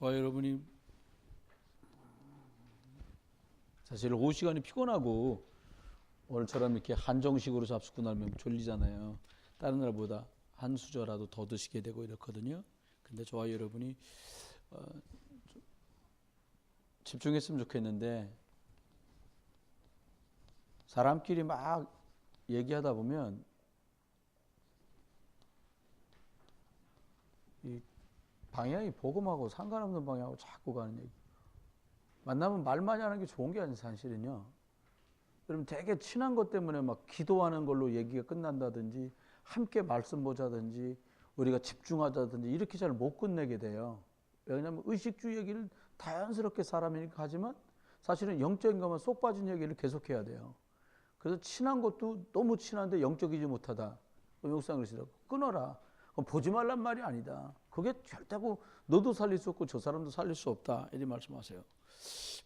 저와 여러분이 사실 오후 시간이 피곤하고 오늘처럼 이렇게 한정식으로 잡수고 나면 졸리잖아요. 다른 날보다 한 수저라도 더 드시게 되고 이렇거든요. 근데 저와 여러분이 집중했으면 좋겠는데 사람끼리 막 얘기하다 보면 이 방향이 복음하고 상관없는 방향으로 자꾸 가는 얘기. 만나면 말 많이 하는 게 좋은 게 아니에요, 사실은요. 여러분 되게 친한 것 때문에 막 기도하는 걸로 얘기가 끝난다든지 함께 말씀 보자든지 우리가 집중하자든지 이렇게 잘 못 끝내게 돼요. 왜냐하면 의식주 얘기를 자연스럽게 사람이 하지만 사실은 영적인 것만 쏙 빠진 얘기를 계속해야 돼요. 그래서 친한 것도 너무 친한데 영적이지 못하다. 영상 그러시라고 끊어라. 그럼 보지 말란 말이 아니다. 그게 절대고 너도 살릴 수 없고 저 사람도 살릴 수 없다. 이렇게 말씀하세요.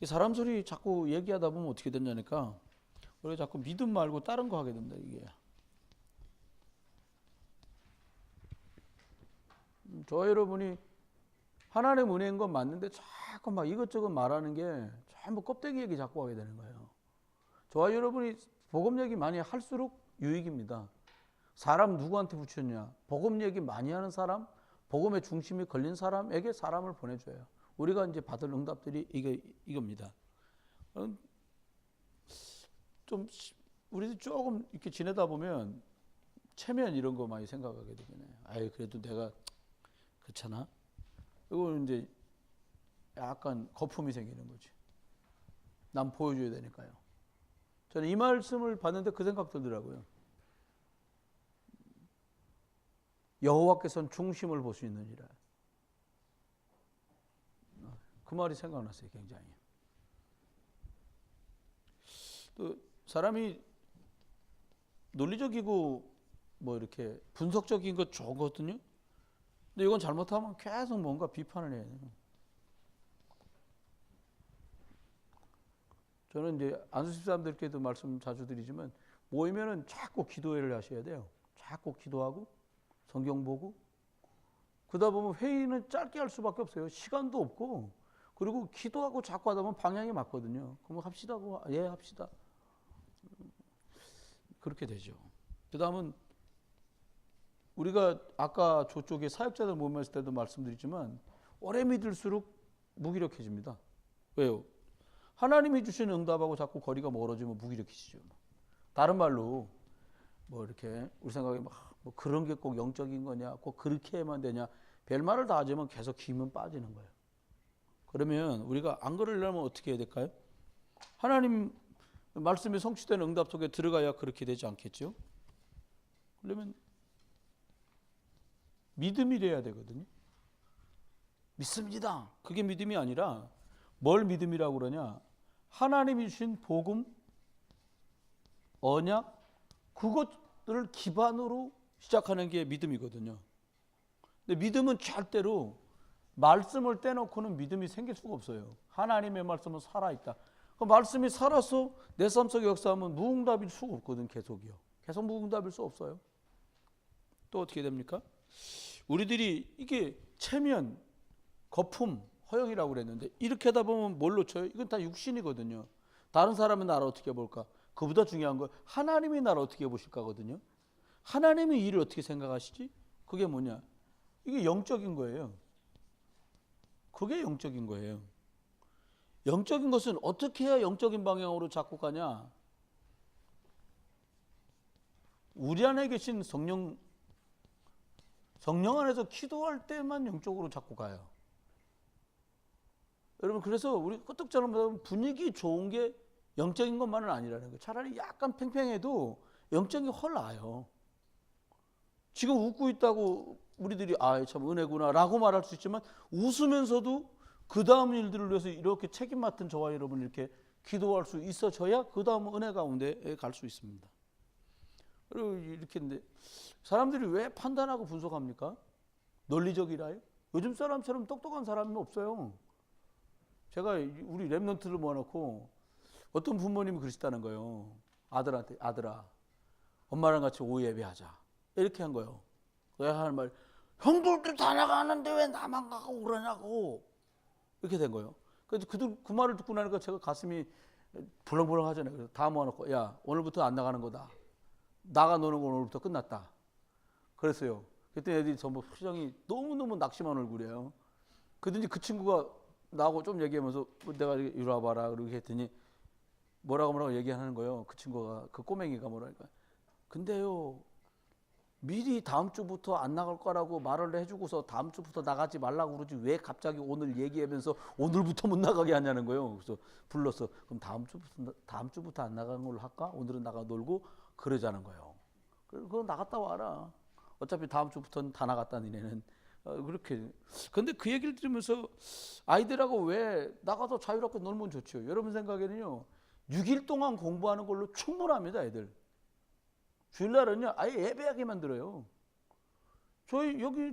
사람 소리 자꾸 얘기하다 보면 어떻게 되냐니까 우리가 자꾸 믿음 말고 다른 거 하게 된다 이게. 저 여러분이 하나님의 은혜인 건 맞는데 자꾸 막 이것저것 말하는 게 전부 껍데기 얘기 자꾸 하게 되는 거예요. 저와 여러분이 복음 얘기 많이 할수록 유익입니다. 사람 누구한테 붙였냐? 복음 얘기 많이 하는 사람, 복음의 중심이 걸린 사람에게 사람을 보내줘요. 우리가 이제 받을 응답들이 이겁니다. 좀 우리도 조금 이렇게 지내다 보면 체면 이런 거 많이 생각하게 되긴 해요. 아유 그래도 내가 그렇잖아. 이거 이제 약간 거품이 생기는 거지. 남 보여줘야 되니까요. 저는 이 말씀을 봤는데 그 생각 들더라고요. 여호와께서는 중심을 볼 수 있느니라. 그 말이 생각났어요, 굉장히. 또 사람이 논리적이고 뭐 이렇게 분석적인 거 좋거든요. 근데 이건 잘못하면 계속 뭔가 비판을 해야 돼요. 저는 이제 안수집 사람들께도 말씀 자주 드리지만 모이면은 자꾸 기도회를 하셔야 돼요. 자꾸 기도하고 성경 보고 그러다 보면 회의는 짧게 할 수밖에 없어요. 시간도 없고 그리고 기도하고 자꾸 하다 보면 방향이 맞거든요. 그럼 합시다. 예, 합시다. 그렇게 되죠. 그 다음은 우리가 아까 저쪽에 사역자들 모임했을 때도 말씀드렸지만 오래 믿을수록 무기력해집니다. 왜요? 하나님이 주시는 응답하고 자꾸 거리가 멀어지면 무기력해지죠. 다른 말로 뭐 이렇게 우리 생각에 뭐 그런 게 꼭 영적인 거냐, 꼭 그렇게 해야만 되냐, 별말을 다 하지만 계속 기면 빠지는 거예요. 그러면 우리가 안 그러려면 어떻게 해야 될까요? 하나님 말씀이 성취된 응답 속에 들어가야 그렇게 되지 않겠죠? 그러면 믿음이 돼야 되거든요. 믿습니다. 그게 믿음이 아니라 뭘 믿음이라고 그러냐? 하나님이 주신 복음, 언약, 그것들을 기반으로 시작하는 게 믿음이거든요. 근데 믿음은 절대로 말씀을 떼놓고는 믿음이 생길 수가 없어요. 하나님의 말씀은 살아있다. 그 말씀이 살아서 내 삶 속에 역사하면 무응답일 수가 없거든. 계속이요. 계속 무응답일 수 없어요. 또 어떻게 됩니까? 우리들이 이게 체면, 거품, 허영이라고 그랬는데 이렇게 하다 보면 뭘 놓쳐요? 이건 다 육신이거든요. 다른 사람의 나를 어떻게 볼까? 그보다 중요한 건 하나님이 나를 어떻게 보실까거든요. 하나님의 일을 어떻게 생각하시지? 그게 뭐냐? 이게 영적인 거예요. 그게 영적인 거예요. 영적인 것은 어떻게 해야 영적인 방향으로 자꾸 가냐? 우리 안에 계신 성령 안에서 기도할 때만 영적으로 자꾸 가요. 여러분 그래서 우리 끄떡처럼 분위기 좋은 게 영적인 것만은 아니라는 거예요. 차라리 약간 팽팽해도 영적인 게 훨 나아요. 지금 웃고 있다고 우리들이 아 참 은혜구나 라고 말할 수 있지만 웃으면서도 그 다음 일들을 위해서 이렇게 책임 맡은 저와 여러분 이렇게 기도할 수 있어져야 그 다음 은혜 가운데 갈 수 있습니다. 그리고 이렇게 근데 사람들이 왜 판단하고 분석합니까? 논리적이라요? 요즘 사람처럼 똑똑한 사람이 없어요. 제가 우리 랩런트를 모아놓고 어떤 부모님이 그러시다는 거예요. 아들한테 아들아 엄마랑 같이 오후 예배하자 이렇게 한 거예요. 왜 하는 말 형들도 다 나가는데 왜 나만 가고 그러냐고. 이렇게 된 거예요. 그래서 그 말을 듣고 나니까 제가 가슴이 불렁불렁 하잖아요. 그래서 다 모아놓고 야 오늘부터 안 나가는 거다. 나가 노는 건 오늘부터 끝났다. 그랬어요. 그때 애들이 전부 표정이 너무너무 낙심한 얼굴이에요. 그랬더니 그 친구가 나하고 좀 얘기하면서 내가 이리 와봐라 그렇게 했더니 뭐라고 얘기하는 거예요. 그 친구가 그 꼬맹이가 뭐랄까. 근데요 미리 다음 주부터 안 나갈 거라고 말을 해주고서 다음 주부터 나가지 말라고 그러지 왜 갑자기 오늘 얘기하면서 오늘부터 못 나가게 하냐는 거예요. 그래서 불렀어. 그럼 다음 주부터 안 나가는 걸로 할까? 오늘은 나가 놀고 그러자는 거예요. 그거 나갔다 와라. 어차피 다음 주부터는 다 나갔다 니네는. 그렇게. 근데 그 얘기를 들으면서 아이들하고 왜 나가서 자유롭게 놀면 좋죠. 여러분 생각에는요 6일 동안 공부하는 걸로 충분합니다. 애들. 주일날은요 아예 예배하게 만들어요. 저희 여기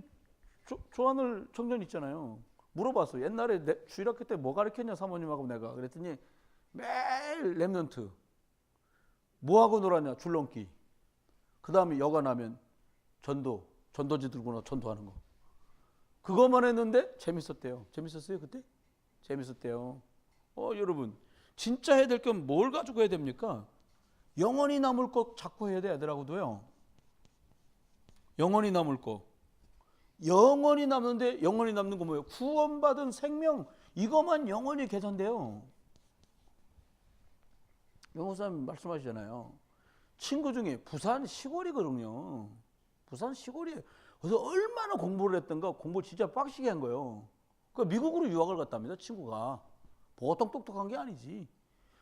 조한을 청년 있잖아요. 물어봤어. 옛날에 주일학교 때 뭐 가르쳤냐 사모님하고 내가. 그랬더니 매일 랩넌트. 뭐하고 놀았냐 줄넘기. 그 다음에 여간하면 전도지 들고 전도하는 거. 그것만 했는데 재밌었대요. 재밌었어요 그때? 재밌었대요. 여러분 진짜 해야 될 건 뭘 가지고 해야 됩니까? 영원히 남을 것 자꾸 해야 돼. 애들하고도요. 영원히 남을 거. 영원히 남는데 영원히 남는 거 뭐예요? 구원받은 생명. 이것만 영원히 계산돼요. 영호사님 말씀하시잖아요. 친구 중에 부산 시골이거든요. 부산 시골이에요. 그래서 얼마나 공부를 했던가 공부 진짜 빡시게 한 거예요. 그 미국으로 유학을 갔답니다. 친구가. 보통 똑똑한 게 아니지.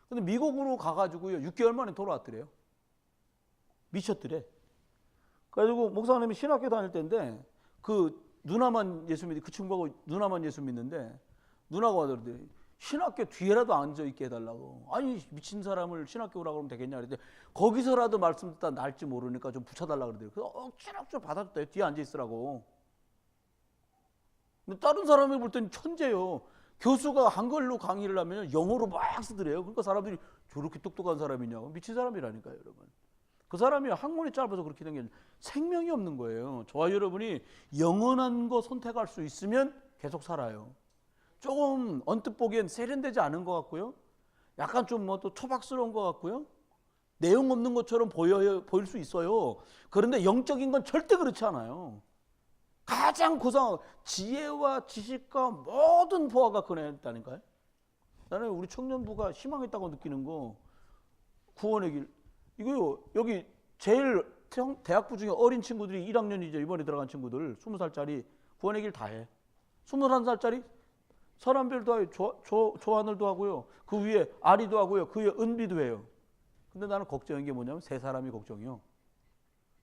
근데 미국으로 가가지고요 6개월 만에 돌아왔더래요. 미쳤더래. 그래가지고 목사님이 신학교 다닐 때인데 그 누나만 예수 믿, 그 친구하고 누나만 예수 믿는데 누나가 와더니 신학교 뒤에라도 앉아 있게 해달라고. 아니 미친 사람을 신학교 오라고 그러면 되겠냐 그랬더니 거기서라도 말씀 듣다 날지 모르니까 좀 붙여달라고 그러더래요. 그래서 억지로 받아줬대요. 뒤에 앉아 있으라고. 근데 다른 사람이 볼 때는 천재요. 교수가 한글로 강의를 하면 영어로 막 쓰더래요. 그러니까 사람들이 저렇게 똑똑한 사람이냐고. 미친 사람이라니까요, 여러분. 그 사람이 학문이 짧아서 그렇게 된 게 생명이 없는 거예요. 저와 여러분이 영원한 거 선택할 수 있으면 계속 살아요. 조금 언뜻 보기엔 세련되지 않은 것 같고요. 약간 좀 뭐 또 초박스러운 것 같고요. 내용 없는 것처럼 보일 수 있어요. 그런데 영적인 건 절대 그렇지 않아요. 가장 고상한 지혜와 지식과 모든 보화가 그네다니까요. 나는 우리 청년부가 희망있다고 느끼는 거 구원의 길. 이거요. 여기 제일 대학부 중에 어린 친구들이 1학년이죠. 이번에 들어간 친구들 20살짜리 구원의 길 다 해. 21살짜리 서람별도 하고 조하늘도 하고요. 그 위에 아리도 하고요. 그 위에 은비도 해요. 근데 나는 걱정인 게 뭐냐면 세 사람이 걱정이요.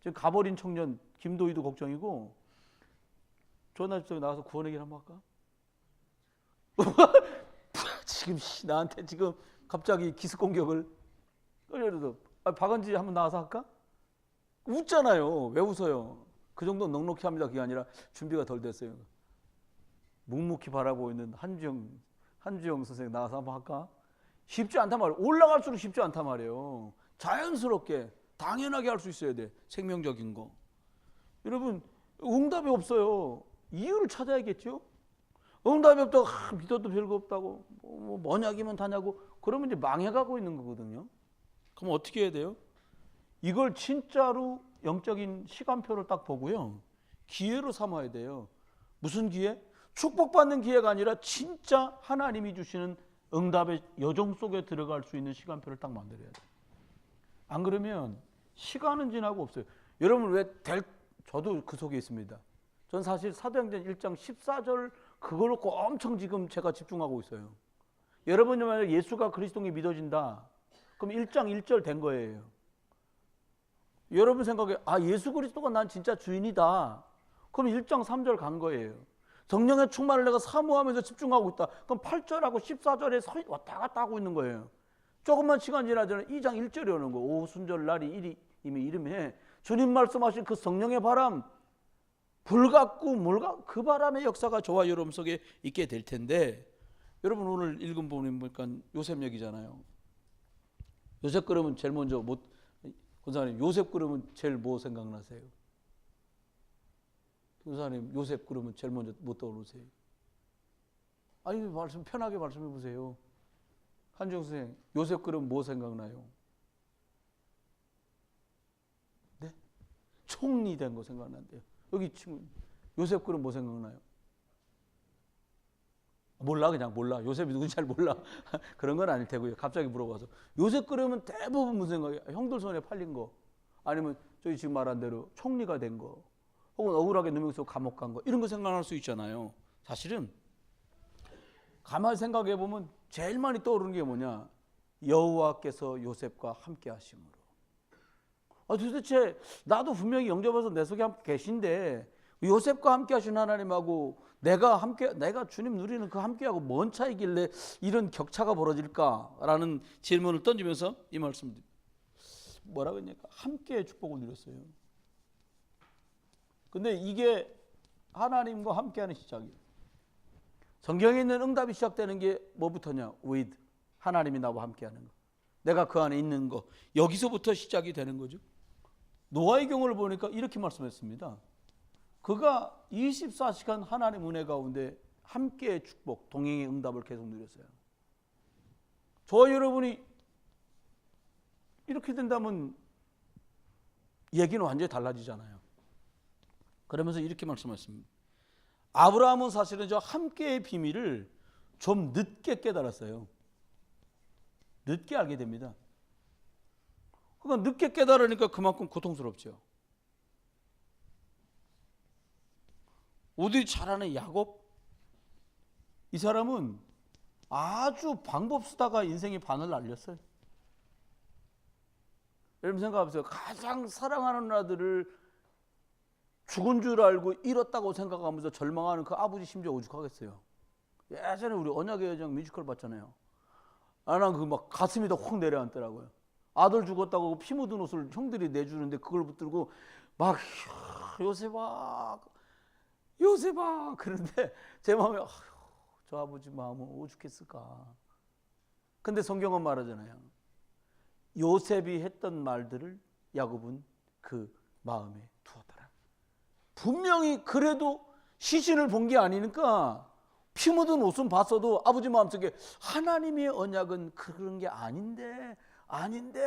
지금 가버린 청년 김도희도 걱정이고 조하늘 나와서 구원의 길 한번 할까? 지금 나한테 지금 갑자기 기습 공격을. 예를 들어 박은지 한번 나와서 할까? 웃잖아요. 왜 웃어요? 그 정도 넉넉히 합니다. 그게 아니라 준비가 덜 됐어요. 묵묵히 바라보고 있는 한주영 선생님 나와서 한번 할까? 쉽지 않단 말이에요. 올라갈수록 쉽지 않단 말이에요. 자연스럽게 당연하게 할 수 있어야 돼. 생명적인 거. 여러분 응답이 없어요. 이유를 찾아야겠죠. 응답이 없다고 믿어도 별거 없다고 뭐 뭐냐기면 다냐고 그러면 이제 망해가고 있는 거거든요. 그럼 어떻게 해야 돼요? 이걸 진짜로 영적인 시간표를 딱 보고요. 기회로 삼아야 돼요. 무슨 기회? 축복받는 기회가 아니라 진짜 하나님이 주시는 응답의 여정 속에 들어갈 수 있는 시간표를 딱 만들어야 돼요. 안 그러면 시간은 지나고 없어요. 여러분 저도 그 속에 있습니다. 전 사실 사도행전 1장 14절 그걸 놓고 엄청 지금 제가 집중하고 있어요. 여러분이 만약 예수가 그리스도인 믿어진다. 그럼 1장 1절 된 거예요. 여러분 생각에 예수 그리스도가 난 진짜 주인이다. 그럼 1장 3절 간 거예요. 성령의 충만을 내가 사모하면서 집중하고 있다. 그럼 8절하고 14절에 왔다 갔다 하고 있는 거예요. 조금만 시간 지나잖아요. 2장 1절이 오는 거예요. 오순절 날이 이미 이름에 주님 말씀하신 그 성령의 바람 불같고 그 바람의 역사가 저와 여러분 속에 있게 될 텐데 여러분 오늘 읽은 부분 보니까 요셉 얘기잖아요. 요셉 그러면 제일 먼저 권사님 요셉 그러면 제일 뭐 생각나세요? 권사님 요셉 그러면 제일 먼저 뭐 떠오르세요? 아니 말씀 편하게 말씀해 보세요. 한정 선생, 요셉 그럼 뭐 생각나요? 네? 총리 된 거 생각난대요. 여기 친구 요셉 그럼 뭐 생각나요? 몰라, 그냥 몰라. 요셉이 누군지 잘 몰라. 그런 건 아닐 테고요. 갑자기 물어봐서. 요셉 그러면 대부분 무슨 생각이야? 형들 손에 팔린 거, 아니면 저희 지금 말한 대로 총리가 된 거, 혹은 억울하게 누명서 감옥 간 거, 이런 거 생각날 수 있잖아요. 사실은 가만히 생각해 보면 제일 많이 떠오르는 게 뭐냐? 여호와께서 요셉과 함께 하심으로. 도대체 나도 분명히 영접해서 내 속에 함께 계신데 요셉과 함께 하신 하나님하고 내가 주님 누리는 그 함께하고 뭔 차이길래 이런 격차가 벌어질까라는 질문을 던지면서 이 말씀을 뭐라고 했냐니까 함께의 축복을 누렸어요. 근데 이게 하나님과 함께하는 시작이에요. 성경에 있는 응답이 시작되는 게 뭐부터냐? with, 하나님이 나와 함께하는 거, 내가 그 안에 있는 거, 여기서부터 시작이 되는 거죠. 노아의 경우를 보니까 이렇게 말씀했습니다. 그가 24시간 하나님 은혜 가운데 함께의 축복, 동행의 응답을 계속 누렸어요. 저와 여러분이 이렇게 된다면 얘기는 완전히 달라지잖아요. 그러면서 이렇게 말씀하셨습니다. 아브라함은 사실은 저 함께의 비밀을 좀 늦게 깨달았어요. 늦게 알게 됩니다. 그러니까 늦게 깨달으니까 그만큼 고통스럽죠. 우리 잘 아는 야곱, 이 사람은 아주 방법 쓰다가 인생의 반을 날렸어요. 여러분 생각해보세요. 가장 사랑하는 아들을 죽은 줄 알고 잃었다고 생각하면서 절망하는 그 아버지 심지어 오죽하겠어요. 예전에 우리 언약의 여정 뮤지컬 봤잖아요. 난 그 막 가슴이 다 확 내려앉더라고요. 아들 죽었다고 피 묻은 옷을 형들이 내주는데 그걸 붙들고 막 요셉아 그런데 제 마음에 저 아버지 마음은 오죽했을까. 근데 성경은 말하잖아요. 요셉이 했던 말들을 야곱은 그 마음에 두었더라. 분명히 그래도 시신을 본 게 아니니까 피 묻은 옷은 봤어도 아버지 마음속에 하나님의 언약은 그런 게 아닌데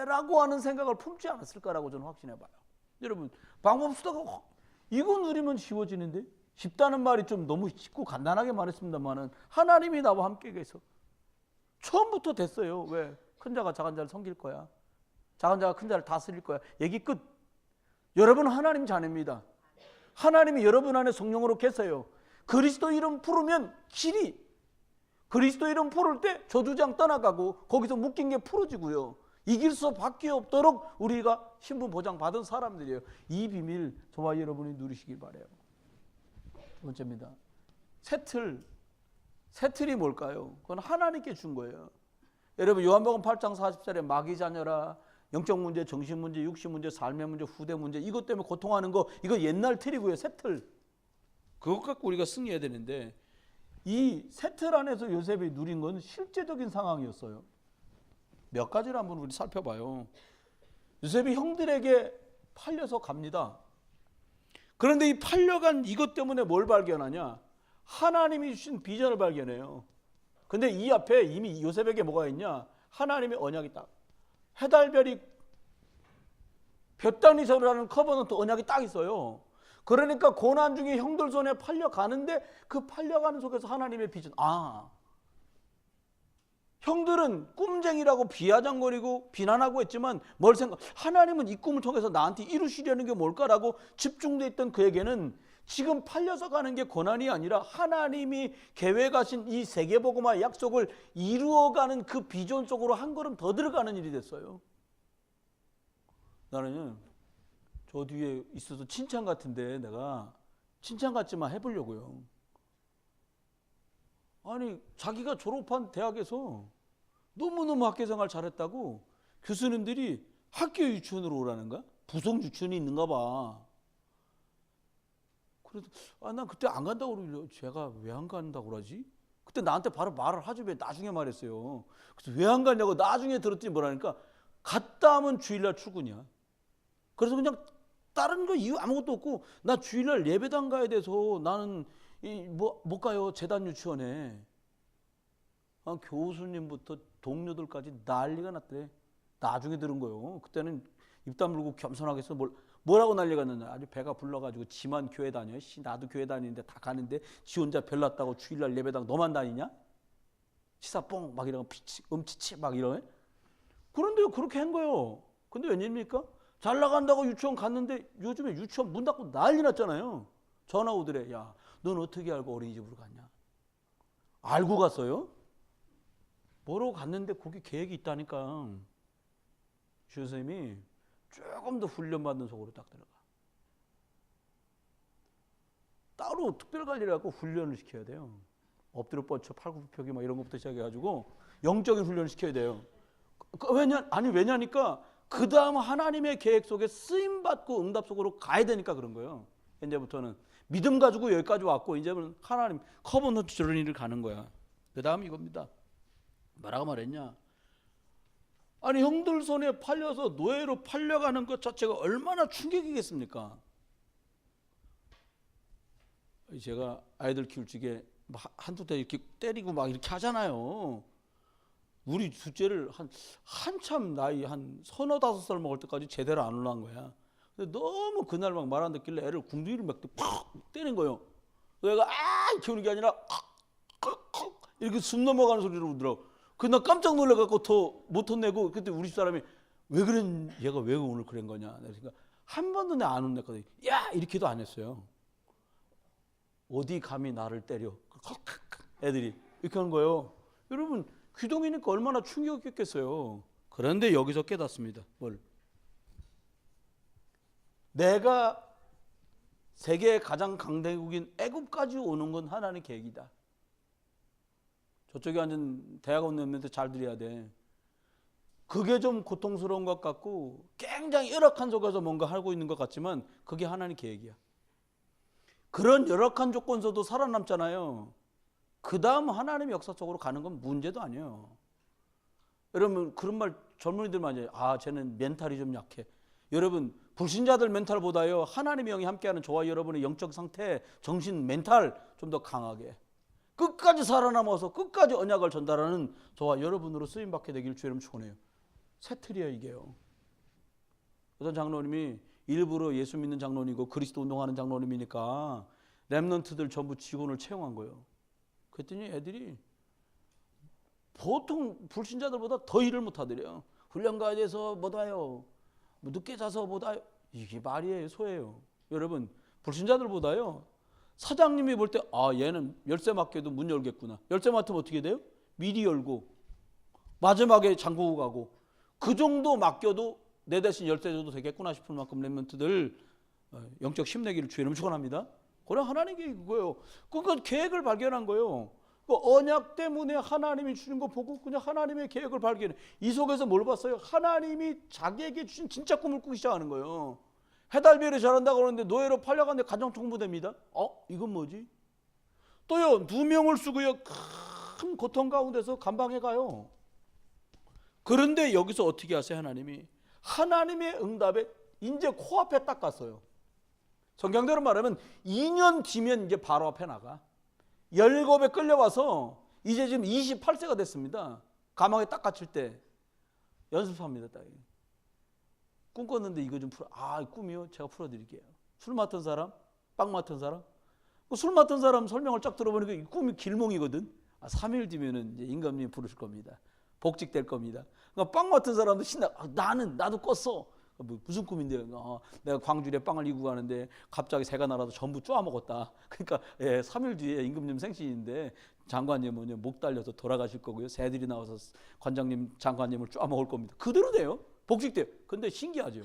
라고 하는 생각을 품지 않았을까라고 저는 확신해 봐요. 여러분 방법 쓰다가 이거 누리면 쉬워지는데, 쉽다는 말이 좀 너무 쉽고 간단하게 말했습니다만은 하나님이 나와 함께 계셔 처음부터 됐어요. 왜? 큰 자가 작은 자를 섬길 거야, 작은 자가 큰 자를 다스릴 거야. 얘기 끝. 여러분 하나님 자녀입니다. 하나님이 여러분 안에 성령으로 계세요. 그리스도 이름 부르면 길이, 그리스도 이름 부를 때 저주장 떠나가고 거기서 묶인 게 풀어지고요. 이길 수밖에 없도록 우리가 신분 보장 받은 사람들이에요. 이 비밀 저와 여러분이 누리시길 바라요. 두 번째입니다. 새틀이 뭘까요? 그건 하나님께 준 거예요. 여러분 요한복음 8장 40절에 마귀 자녀라, 영적 문제, 정신 문제, 육신 문제, 삶의 문제, 후대 문제, 이것 때문에 고통하는 거, 이거 옛날 틀이고요. 새 틀. 그것 갖고 우리가 승리해야 되는데, 이 새 틀 안에서 요셉이 누린 건 실제적인 상황이었어요. 몇 가지를 한번 우리 살펴봐요. 요셉이 형들에게 팔려서 갑니다. 그런데 이 팔려간 이것 때문에 뭘 발견하냐? 하나님이 주신 비전을 발견해요. 근데 이 앞에 이미 요셉에게 뭐가 있냐? 하나님의 언약이 딱, 해달별이 볕단이서라는 커버넌트 언약이 딱 있어요. 그러니까 고난 중에 형들 손에 팔려가는데 그 팔려가는 속에서 하나님의 비전. 형들은 꿈쟁이라고 비아냥거리고 비난하고 했지만 뭘 생각? 하나님은 이 꿈을 통해서 나한테 이루시려는 게 뭘까라고 집중돼 있던 그에게는 지금 팔려서 가는 게 고난이 아니라 하나님이 계획하신 이 세계복음화의 약속을 이루어가는 그 비전 속으로 한 걸음 더 들어가는 일이 됐어요. 나는 저 뒤에 있어서 칭찬 같은데 내가 칭찬 같지만 해보려고요. 아니 자기가 졸업한 대학에서 너무너무 학교생활 잘했다고 교수님들이 학교 유치원으로 오라는가? 부속 유치원이 있는가 봐. 그래도 난 그때 안 간다고 그러길래 제가 왜 안 간다고 그러지? 그때 나한테 바로 말을 하지 왜 나중에 말했어요. 그래서 왜 안 가냐고 나중에 들었더니 뭐라니까 갔다 하면 주일날 출근이야. 그래서 그냥 다른 거 이유 아무것도 없고 나 주일날 예배당 가야 돼서 나는 못 가요. 재단 유치원에. 교수님부터 동료들까지 난리가 났대. 나중에 들은 거요. 그때는 입 다물고 겸손하게 해서 뭐라고 난리가 났냐. 아주 배가 불러가지고 지만 교회 다녀. 나도 교회 다니는데 다 가는데 지 혼자 별났다고 주일날 예배당 너만 다니냐? 시사뽕 막 이러고 음치치 막 이러네. 그런데 그렇게 한 거예요. 근데 웬일입니까? 잘 나간다고 유치원 갔는데 요즘에 유치원 문 닫고 난리 났잖아요. 전화 오더래. 야, 넌 어떻게 알고 어린이집으로 갔냐? 알고 갔어요? 뭐로 갔는데 거기 계획이 있다니까. 주선생님이 조금 더 훈련받는 속으로 딱 들어가. 따로 특별관리라고 훈련을 시켜야 돼요. 엎드려 뻗쳐 팔굽혀펴기 막 이런 것부터 시작해가지고 영적인 훈련을 시켜야 돼요. 왜냐니까 그 다음 하나님의 계획 속에 쓰임받고 응답 속으로 가야 되니까 그런 거예요. 이제부터는 믿음 가지고 여기까지 왔고 이제는 하나님 커버넌트 저러니를 가는 거야. 그 다음 이겁니다. 뭐라고 말했냐? 아니 형들 손에 팔려서 노예로 팔려가는 것 자체가 얼마나 충격이겠습니까? 제가 아이들 키울 적에 한두 대 이렇게 때리고 막 이렇게 하잖아요. 우리 둘째를 한참 나이 한 35살 먹을 때까지 제대로 안 올라간 거야. 근데 너무 그날 막 말 안 듣길래 애를 궁둥이를 막 때린 거예요. 얘가 이렇게 우는 게 아니라 이렇게 숨 넘어가는 소리로 울더라고. 나 깜짝 놀라갖고 더 못 혼내고 그때 우리 집 사람이 얘가 왜 오늘 그런 거냐. 그러니까 한 번도 내 안 혼냈거든요. 야 이렇게도 안 했어요. 어디 감히 나를 때려. 애들이 이렇게 하는 거예요. 여러분 귀동이니까 얼마나 충격이었겠어요. 그런데 여기서 깨닫습니다. 뭘? 내가 세계의 가장 강대국인 애굽까지 오는 건 하나님의 계획이다. 저쪽에 앉은 대학원 놈한테 잘 들어야 돼. 그게 좀 고통스러운 것 같고 굉장히 열악한 속에서 뭔가 하고 있는 것 같지만 그게 하나님의 계획이야. 그런 열악한 조건에서도 살아남잖아요. 그 다음 하나님의 역사 속으로 가는 건 문제도 아니에요. 여러분 그런 말 젊은이들 많이 해요. 쟤는 멘탈이 좀 약해. 여러분 불신자들 멘탈보다요 하나님의 영이 함께하는 저와 여러분의 영적 상태, 정신, 멘탈 좀 더 강하게 끝까지 살아남아서 끝까지 언약을 전달하는 저와 여러분으로 쓰임받게 되길 주의 이름 축원해요. 새 틀이에요 이게요. 어떤 장로님이 일부러 예수 믿는 장로님이고 그리스도 운동하는 장로님이니까 렘넌트들 전부 직원을 채용한 거예요. 그랬더니 애들이 보통 불신자들보다 더 일을 못하더래요. 훈련 가야 돼서 못 와요. 늦게 자서 못 와요. 이게 말이에요 소예요. 여러분 불신자들보다요 사장님이 볼 때 얘는 열쇠 맡겨도 문 열겠구나. 열쇠 맡으면 어떻게 돼요? 미리 열고 마지막에 잠그고 가고 그 정도 맡겨도 내 대신 열쇠 줘도 되겠구나 싶을 만큼 렘넌트들 영적 힘내기를 주의 이름 축원합니다. 그냥 하나님이 그거예요. 그러니까 계획을 발견한 거예요. 그 언약 때문에 하나님이 주신 거 보고 그냥 하나님의 계획을 발견해. 이 속에서 뭘 봤어요? 하나님이 자기에게 주신 진짜 꿈을 꾸기 시작하는 거예요. 해달비를 잘한다고 그러는데 노예로 팔려가는데 가정통부됩니다. 이건 뭐지? 또요 누명을 쓰고요 큰 고통 가운데서 감방에 가요. 그런데 여기서 어떻게 하세요? 하나님의 응답에 이제 코앞에 딱 갔어요. 성경대로 말하면 2년 뒤면 이제 바로 앞에 나가. 열겁에 끌려와서 이제 지금 28세가 됐습니다. 가망에 딱 갇힐 때 연습합니다. 딱. 꿈꿨는데 이거 좀 풀어. 꿈이요? 제가 풀어드릴게요. 술 맡은 사람? 빵 맡은 사람? 술 맡은 사람 설명을 쫙 들어보니까 이 꿈이 길몽이거든. 3일 뒤면은 이제 임금님이 부르실 겁니다. 복직될 겁니다. 그러니까 빵 맡은 사람도 신나. 나도 꿨어. 무슨 꿈인데요? 내가 광주에 빵을 이고 가는데 갑자기 새가 날아서 전부 쪼아먹었다. 그러니까 3일 뒤에 임금님 생신인데 장관님은 목 달려서 돌아가실 거고요. 새들이 나와서 관장님, 장관님을 쪼아먹을 겁니다. 그대로 돼요. 복직돼요. 근데 신기하죠.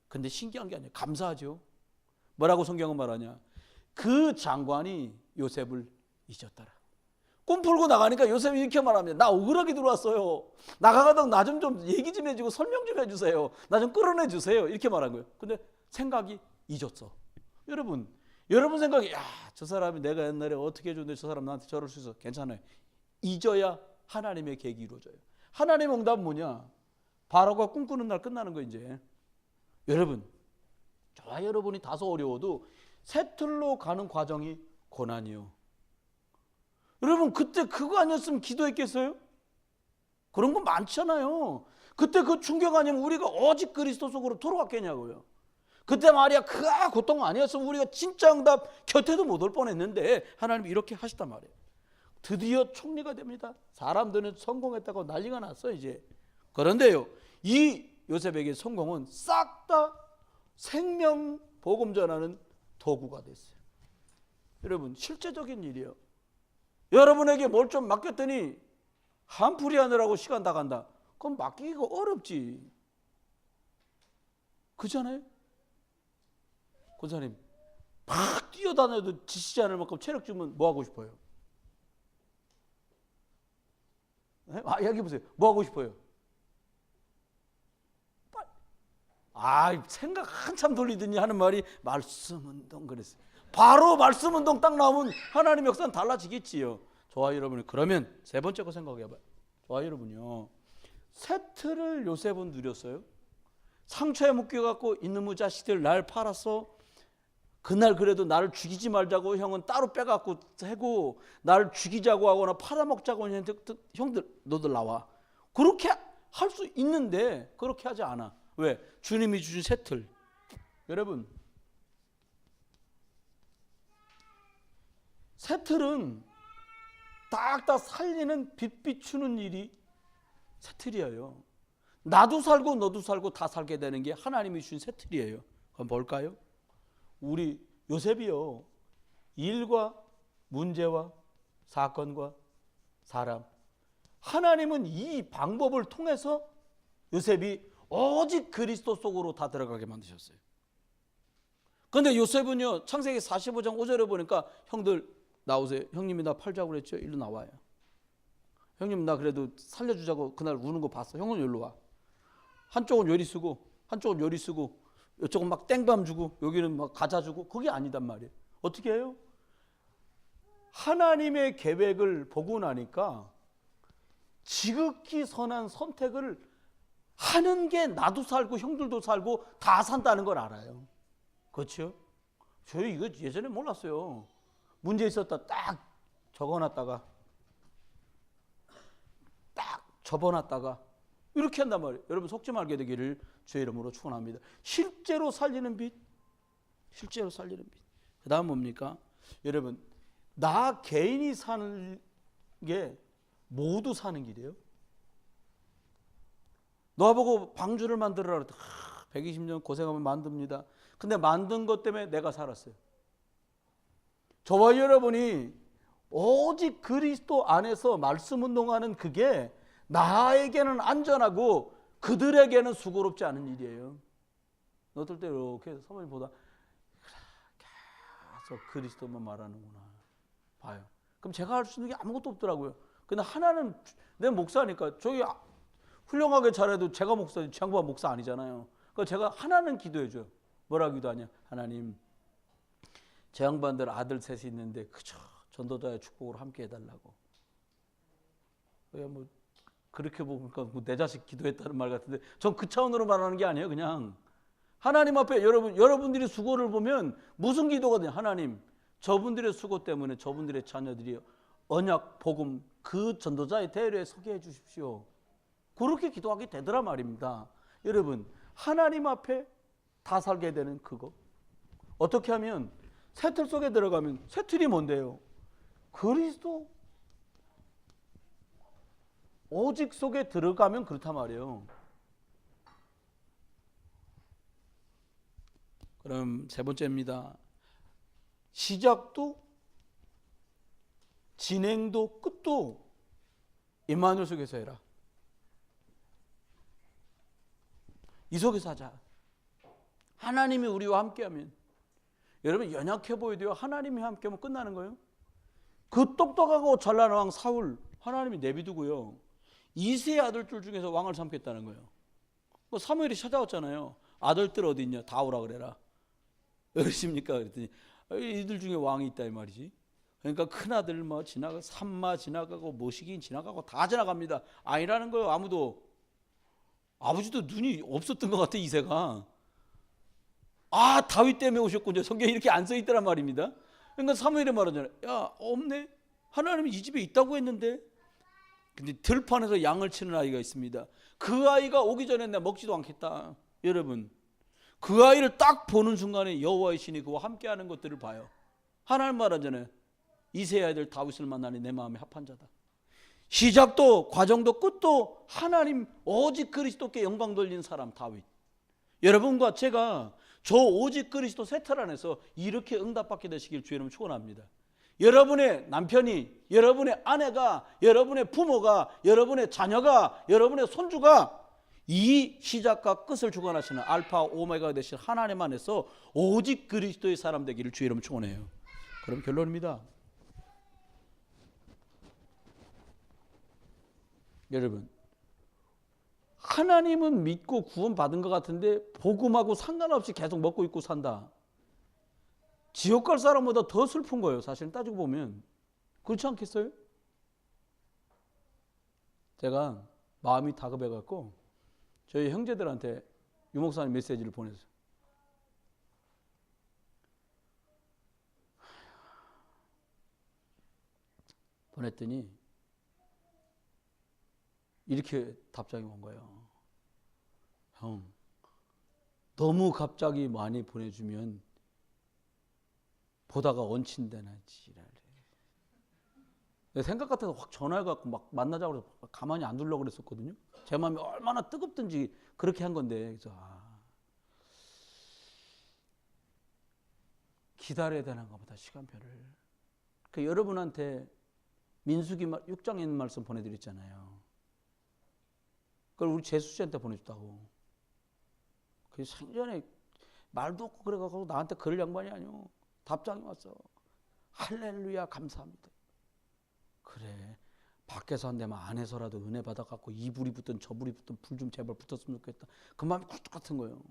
근데 신기한 게 아니에요. 감사하죠. 뭐라고 성경은 말하냐? 그 장관이 요셉을 잊었더라. 꿈 풀고 나가니까 요셉이 이렇게 말합니다. 나 억울하게 들어왔어요. 나가가다가 나 좀 얘기 좀 해주고 설명 좀 해주세요. 나 좀 끌어내 주세요. 이렇게 말한 거예요. 근데 생각이 잊었어. 여러분 생각이 저 사람이 내가 옛날에 어떻게 해줬는데 저 사람 나한테 저럴 수 있어. 괜찮아요. 잊어야 하나님의 계획이 이루어져요. 하나님의 응답은 뭐냐? 바로가 꿈꾸는 날 끝나는 거 이제. 여러분 저와 여러분이 다소 어려워도 새 틀로 가는 과정이 고난이요. 여러분 그때 그거 아니었으면 기도했겠어요? 그런 거 많잖아요. 그때 그 충격 아니면 우리가 오직 그리스도 속으로 돌아갔겠냐고요. 그때 말이야 그 고통 아니었으면 우리가 진짜 응답 곁에도 못 올 뻔했는데 하나님이 이렇게 하시단 말이에요. 드디어 총리가 됩니다. 사람들은 성공했다고 난리가 났어 이제. 그런데요, 이 요셉에게 성공은 싹 다 생명 복음 전하는 도구가 됐어요. 여러분 실제적인 일이에요. 여러분에게 뭘 좀 맡겼더니 한풀이 하느라고 시간 다 간다. 그럼 맡기기가 어렵지. 그잖아요. 권사님 막 뛰어다녀도 지치지 않을 만큼 체력 주면 뭐 하고 싶어요? 여기 보세요. 뭐 하고 싶어요? 생각 한참 돌리더니 하는 말이 말씀운동 그랬어요. 바로 말씀운동 딱 나오면 하나님 역사는 달라지겠지요. 좋아요 여러분. 그러면 세 번째 거 생각해봐요. 좋아요 여러분요. 세트를 요셉은 누렸어요. 상처에 묶여갖고 이놈의 자식들 날 팔았어. 그날 그래도 나를 죽이지 말자고 형은 따로 빼갖고 해고 나를 죽이자고 하거나 팔아먹자고 하는데 형들 너들 나와. 그렇게 할 수 있는데 그렇게 하지 않아. 왜? 주님이 주신 세틀. 여러분 세틀은 딱딱 살리는 빛 비추는 일이 세틀이에요. 나도 살고 너도 살고 다 살게 되는 게 하나님이 주신 세틀이에요. 그럼 뭘까요? 우리 요셉이요. 일과 문제와 사건과 사람. 하나님은 이 방법을 통해서 요셉이 오직 그리스도 속으로 다 들어가게 만드셨어요. 그런데 요셉은요. 창세기 45장 5절에 보니까 형들 나오세요. 형님이 나 팔자고 그랬죠. 일로 나와요. 형님 나 그래도 살려주자고 그날 우는 거 봤어. 형은 일로 와. 한쪽은 요리 쓰고 한쪽은 요리 쓰고 이쪽은 막 땡밤 주고 여기는 막 과자 주고 그게 아니단 말이에요. 어떻게 해요? 하나님의 계획을 보고 나니까 지극히 선한 선택을 하는 게 나도 살고 형들도 살고 다 산다는 걸 알아요. 그렇죠? 저희 이거 예전에 몰랐어요. 문제 있었다 딱 적어놨다가 딱 접어놨다가 이렇게 한단 말이에요. 여러분 속지 말게 되기를 주의 이름으로 축원합니다. 실제로 살리는 빛, 실제로 살리는 빛. 그 다음 뭡니까? 여러분 나 개인이 사는 게 모두 사는 길이에요. 너보고 방주를 만들어라 그랬더니 120년 고생하면 만듭니다. 근데 만든 것 때문에 내가 살았어요. 저와 여러분이 오직 그리스도 안에서 말씀 운동하는 그게 나에게는 안전하고 그들에게는 수고롭지 않은 일이에요. 어떨 때 이렇게 사모님 보다 계속 그리스도만 말하는구나 봐요. 그럼 제가 할 수 있는 게 아무것도 없더라고요. 근데 하나는 내 목사니까 저기 훌륭하게 잘해도 제가 목사지 장부가 목사 아니잖아요. 그러니까 제가 하나는 기도해줘요. 뭐라 기도하냐? 하나님 제 양반들 아들 셋이 있는데 그저 전도자의 축복으로 함께 해달라고. 뭐 그렇게 보니까 내 자식 기도했다는 말 같은데 전 그 차원으로 말하는 게 아니에요. 그냥 하나님 앞에 여러분들이 수고를 보면 무슨 기도가 되냐? 하나님 저분들의 수고 때문에 저분들의 자녀들이 언약 복음 그 전도자의 대열에 서게 해주십시오. 그렇게 기도하게 되더라 말입니다. 여러분 하나님 앞에 다 살게 되는 그거 어떻게 하면 새 틀 속에 들어가면 새 틀이 뭔데요? 그리스도 오직 속에 들어가면 그렇단 말이에요. 그럼 세 번째입니다. 시작도 진행도 끝도 임마누엘 속에서 해라. 이 속에서 하자. 하나님이 우리와 함께하면 여러분 연약해 보여도요 하나님이 함께하면 끝나는 거예요. 그 똑똑하고 잘난 왕 사울 하나님이 내비두고요 2세 아들들 중에서 왕을 삼겠다는 거예요. 뭐 사무엘이 찾아왔잖아요. 아들들 어디 있냐 다 오라 그래라. 왜 그러십니까? 그랬더니 이들 중에 왕이 있다 이 말이지. 그러니까 큰아들 뭐 지나가 산마 지나가고 모시긴 지나가고 다 지나갑니다. 아니라는 거예요. 아버지도 눈이 없었던 것 같아 이세가. 다윗 때문에 오셨군요. 성경에 이렇게 안 써 있더란 말입니다. 그러니까 사무엘이 말하잖아요. 야 없네. 하나님이 이 집에 있다고 했는데. 근데 들판에서 양을 치는 아이가 있습니다. 그 아이가 오기 전에 내가 먹지도 않겠다. 여러분, 그 아이를 딱 보는 순간에 여호와의 신이 그와 함께하는 것들을 봐요. 하나님 말하잖아요. 이새의 아들 다윗을 만나니 내 마음에 합한 자다. 시작도 과정도 끝도 하나님 오직 그리스도께 영광 돌리는 사람 다윗. 여러분과 제가 저 오직 그리스도 세틀 안에서 이렇게 응답받게 되시길 주의 이름으로 축원합니다. 여러분의 남편이, 여러분의 아내가, 여러분의 부모가, 여러분의 자녀가, 여러분의 손주가 이 시작과 끝을 주관하시는 알파 오메가가 되실 하나님 안에서 오직 그리스도의 사람 되기를 주의 이름으로 축원해요. 그럼 결론입니다. 여러분, 하나님은 믿고 구원받은 것 같은데 복음하고 상관없이 계속 먹고 있고 산다. 지옥 갈 사람보다 더 슬픈 거예요. 사실 따지고 보면. 그렇지 않겠어요? 제가 마음이 다급해갖고 저희 형제들한테 유목사님 메시지를 보냈어요. 보냈더니 이렇게 답장이 온 거예요. 형, 너무 갑자기 많이 보내주면 보다가 얹힌다나 지랄해. 내 생각 같아서 확 전화해갖고 막 만나자고 해서 가만히 안 두려고 그랬었거든요. 제 마음이 얼마나 뜨겁든지 그렇게 한 건데. 그래서 기다려야 되는가 보다, 시간표를. 그 여러분한테 민수기 6장에 있는 말씀 보내드렸잖아요. 그걸 우리 재수 씨한테 보내줬다고. 그 생전에 말도 없고 그래가지고 나한테 그럴 양반이 아니오. 답장이 왔어. 할렐루야 감사합니다. 그래, 밖에서 한 대만 안에서라도 은혜 받아갖고 이 불이 붙든 저 불이 붙든 불 좀 제발 붙었으면 좋겠다. 그 마음이 꿀떡 같은 거예요.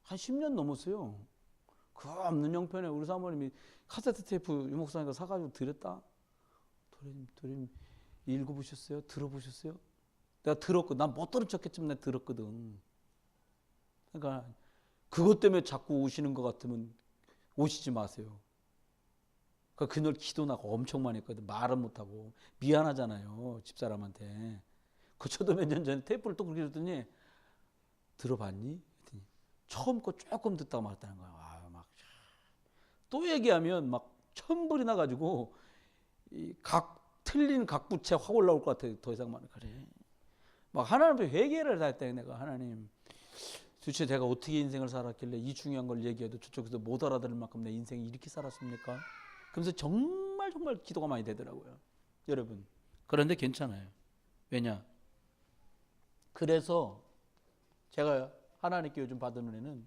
한 10년 넘었어요. 그 없는 형편에 우리 사모님이 카세트 테이프 유목사님과 사가지고 드렸다. 도련님 읽어보셨어요? 들어보셨어요? 내가 들었고, 난 못 들은 척했지만 내가 들었거든. 그러니까 그것 때문에 자꾸 오시는 것 같으면 오시지 마세요. 그러니까 그날 기도 나고 엄청 많이 했거든. 말은 못하고 미안하잖아요, 집사람한테. 그 저도 몇 년 전에 테이프를 또 그렇게 줬더니 들어봤니? 했더니 처음 거 조금 듣다가 말았다는 거야. 막 또 얘기하면 막 천불이 나가지고 틀린 각부채 확 올라올 것 같아. 더 이상 말은 그래. 막 하나님께 회개를 했다. 내가 하나님, 도대체 제가 어떻게 인생을 살았길래 이 중요한 걸 얘기해도 저쪽에서 못 알아들을 만큼 내 인생이 이렇게 살았습니까? 그러면서 정말 기도가 많이 되더라고요, 여러분. 그런데 괜찮아요. 왜냐? 그래서 제가 하나님께 요즘 받은 은혜는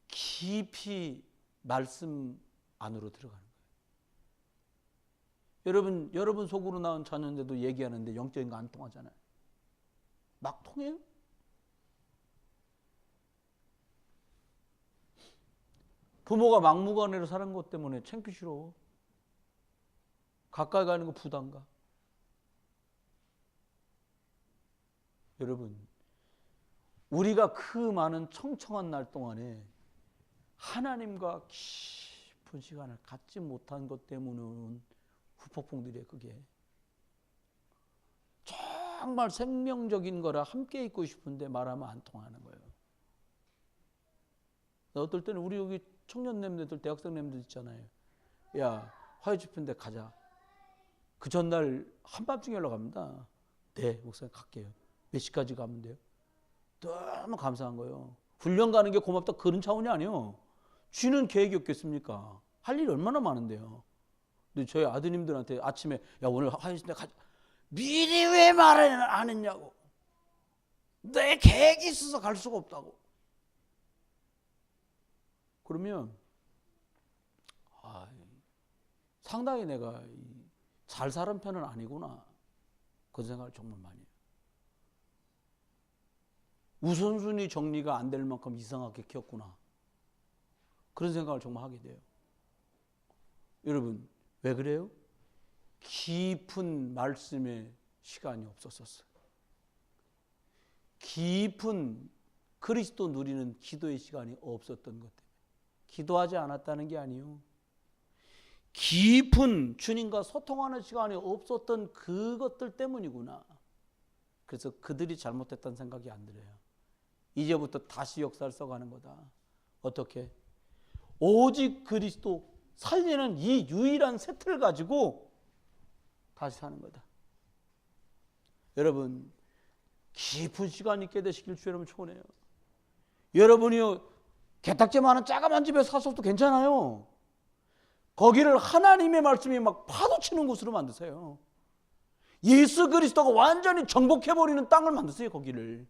깊이 말씀 안으로 들어가는 거예요. 여러분 속으로 나온 자녀인데도 얘기하는데 영적인 거 안 통하잖아요. 막 통해요? 부모가 막무가내로 사는 것 때문에 창피스러워. 가까이 가는 거 부담가. 여러분, 우리가 그 많은 청청한 날 동안에 하나님과 깊은 시간을 갖지 못한 것 때문은 후폭풍들이에요. 그게 정말 생명적인 거라 함께 있고 싶은데 말하면 안 통하는 거예요. 어떨 때는 우리 여기 청년님들, 대학생님들 있잖아요. 야, 화요 집회인데 가자. 그 전날 한밤중에 연락합니다. 네, 목사님 갈게요. 몇 시까지 가면 돼요? 너무 감사한 거예요. 훈련 가는 게 고맙다 그런 차원이 아니에요. 쥐는 계획이 없겠습니까? 할 일이 얼마나 많은데요. 근데 저희 아드님들한테 아침에 야, 오늘 화요 집회 가자. 미리 왜 말을 안 했냐고. 내 계획이 있어서 갈 수가 없다고. 그러면 상당히 내가 잘 사는 편은 아니구나, 그런 생각을 정말 많이 해요. 우선순위 정리가 안 될 만큼 이상하게 키웠구나, 그런 생각을 정말 하게 돼요. 여러분, 왜 그래요? 깊은 말씀의 시간이 없었어요. 깊은 그리스도 누리는 기도의 시간이 없었던 것 때문에. 기도하지 않았다는 게 아니에요. 깊은 주님과 소통하는 시간이 없었던 그것들 때문이구나. 그래서 그들이 잘못했다는 생각이 안 들어요. 이제부터 다시 역사를 써가는 거다. 어떻게? 오직 그리스도 살리는 이 유일한 세트를 가지고 다시 사는 거다. 여러분, 깊은 시간 있게 되시길 주 여러분 축원해요. 여러분이 개딱지만한 작은 집에 사셔도 괜찮아요. 거기를 하나님의 말씀이 막 파도치는 곳으로 만드세요. 예수 그리스도가 완전히 정복해버리는 땅을 만드세요. 거기를.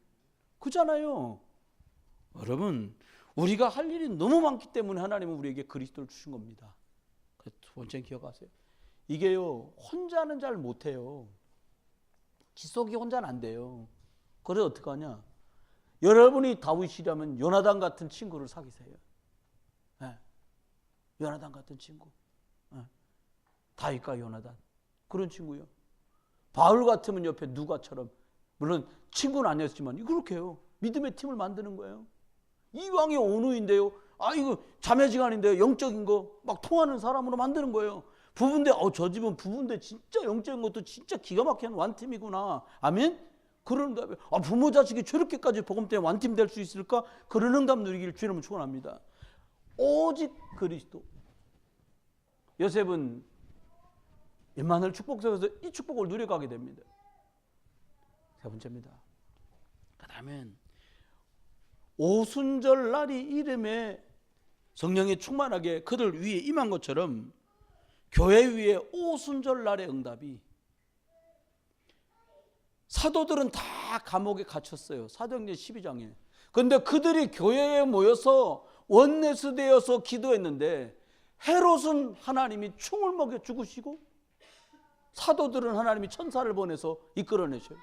그잖아요. 여러분, 우리가 할 일이 너무 많기 때문에 하나님은 우리에게 그리스도를 주신 겁니다. 두 번째는 기억하세요. 이게요, 혼자는 잘 못해요. 지속이 혼자는 안 돼요. 그래서 어떻게 하냐? 여러분이 다윗이라면 요나단 같은 친구를 사귀세요. 네. 요나단 같은 친구. 네. 다윗과 요나단. 그런 친구요. 바울 같으면 옆에 누가처럼, 물론 친구는 아니었지만 그렇게 해요. 믿음의 팀을 만드는 거예요. 이왕이 온우인데요. 이거 자매지간인데요. 영적인 거 막 통하는 사람으로 만드는 거예요. 부부인데 저 집은 부부인데 진짜 영적인 것도 진짜 기가 막히는 완팀이구나. 아멘? 그런 다음에 부모 자식이 저렇게까지 복음 때문에 완팀 될 수 있을까? 그런 응답 누리기를 주님은 축원합니다. 오직 그리스도. 요셉은 임마누엘 축복에서 이 축복을 누려가게 됩니다. 세 번째입니다. 그 다음엔 오순절 날이 이름에 성령이 충만하게 그들 위에 임한 것처럼 교회 위에 오순절 날의 응답이, 사도들은 다 감옥에 갇혔어요. 사도행전 12장에. 그런데 그들이 교회에 모여서 원내스되어서 기도했는데 헤롯은 하나님이 총을 먹여 죽으시고 사도들은 하나님이 천사를 보내서 이끌어내셔요.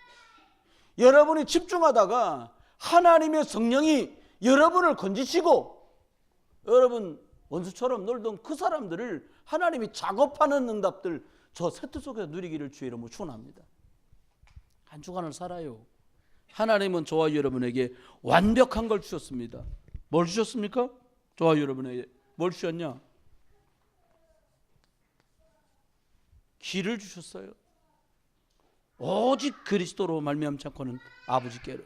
여러분이 집중하다가 하나님의 성령이 여러분을 건지시고 여러분 원수처럼 놀던 그 사람들을 하나님이 작업하는 응답들, 저 세트 속에서 누리기를 주의 이름으로 축원합니다. 한 주간을 살아요. 하나님은 저와 여러분에게 완벽한 걸 주셨습니다. 뭘 주셨습니까? 저와 여러분에게 뭘 주셨냐? 길을 주셨어요. 오직 그리스도로 말미암지 않고는 아버지께로.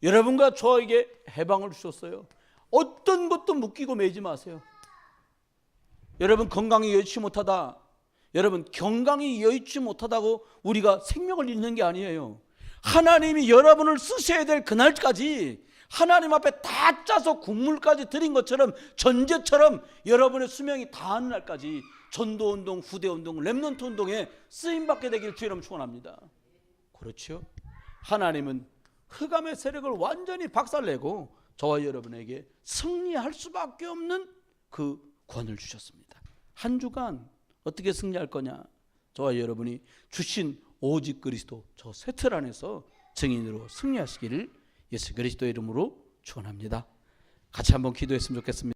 여러분과 저에게 해방을 주셨어요. 어떤 것도 묶이고 매지 마세요. 여러분 건강이 여의치 못하다, 여러분 건강이 여의치 못하다고 우리가 생명을 잃는 게 아니에요. 하나님이 여러분을 쓰셔야 될 그날까지 하나님 앞에 다 짜서 국물까지 드린 것처럼, 전제처럼 여러분의 수명이 다하는 날까지 전도운동, 후대운동, 렘넌트 운동에 쓰임받게 되기를 주의 이름으로 축원합니다. 그렇죠? 하나님은 흑암의 세력을 완전히 박살내고 저와 여러분에게 승리할 수밖에 없는 그 권을 주셨습니다. 한 주간 어떻게 승리할 거냐? 저와 여러분이 주신 오직 그리스도 저 세 틀 안에서 증인으로 승리하시기를 예수 그리스도의 이름으로 축원합니다. 같이 한번 기도했으면 좋겠습니다.